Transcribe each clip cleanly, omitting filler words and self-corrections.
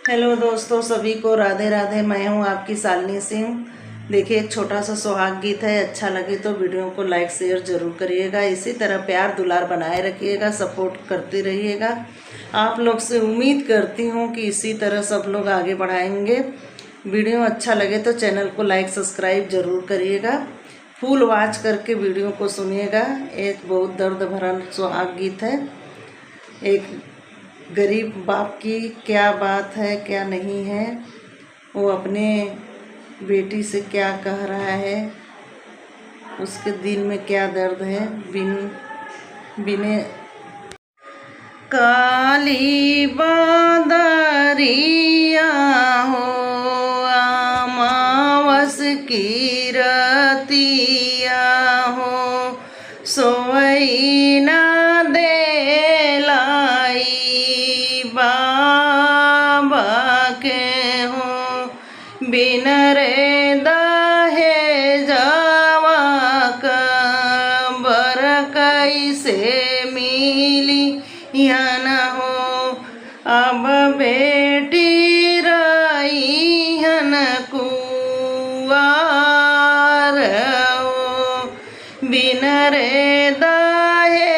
Hello दोस्तों, सभी को राधे राधे। मैं हूं आपकी शालिनी सिंह। देखिए, एक छोटा सा सुहाग गीत है। अच्छा लगे तो वीडियो को लाइक शेयर जरूर करिएगा। इसी तरह प्यार दुलार बनाए रखिएगा, सपोर्ट करते रहिएगा। आप लोग से उम्मीद करती हूं कि इसी तरह सब लोग आगे बढ़ाएंगे। वीडियो अच्छा लगे तो चैनल को लाइक सब्सक्राइब जरूर करिएगा। फुल वॉच करके वीडियो को सुनिएगा। एक बहुत दर्द भरा सुहाग गीत है। एक गरीब बाप की क्या बात है, क्या नहीं है, वो अपने बेटी से क्या कह रहा है, उसके दिल में क्या दर्द है। बिने काली बादरिया हो, अमावस की रतिया हो, सोई ना बाबा के हो, बिन रे दहे जावा बर कैसे मिली या न हो। अब बेटी रही हन कुआर हो, बिन रे दहे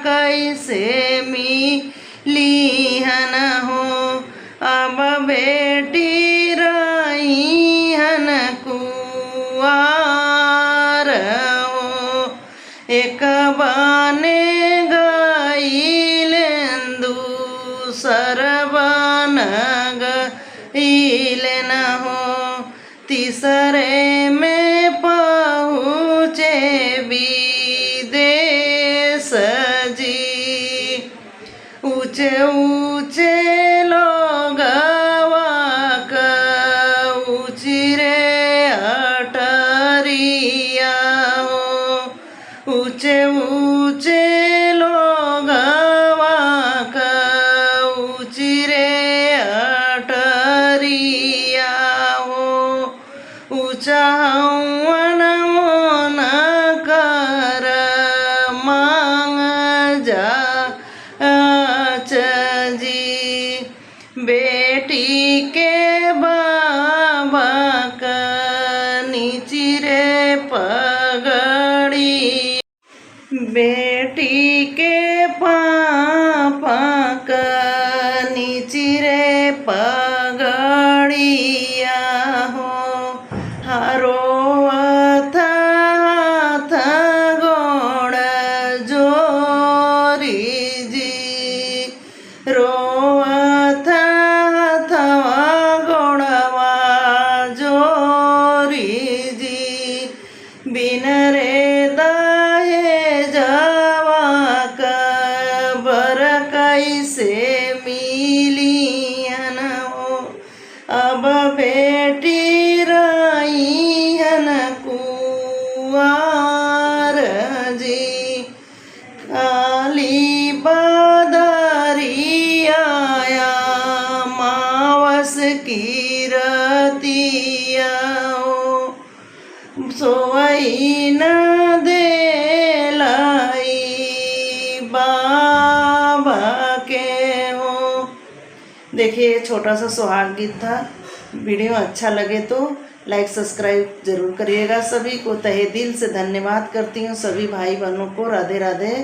कैसे मिली हन हो। अब बेटी रही हन कुआर हो, एक बाने गईलें दूसर बन गईलें न हो। तीसरे में पहुँचे विदेश जी, ऊंचे ऊंचे लोगवा का ऊंची रे अटरिया हो, ऊंचे ऊंचे लोगवा का ऊंची रे अटरिया हो। ऊंचा हवन मोन कर मांग जा जी, बेटी के बाबा का नीची रे पगड़ी, बेटी के पापा का नीची रे पगड़िया हो। हरो रोवत हथवा गोड़वा जोरी जी, बिन रे दहे जावा बर कैसे मिली हन हो। अब बेटी रही हन कुआर जी, काली की रतिया हो, सोई न देलाई बाबा के हो। देखिए, छोटा सा सुहाग गीत था। वीडियो अच्छा लगे तो लाइक सब्सक्राइब जरूर करिएगा। सभी को तहे दिल से धन्यवाद करती हूँ। सभी भाई बहनों को राधे राधे।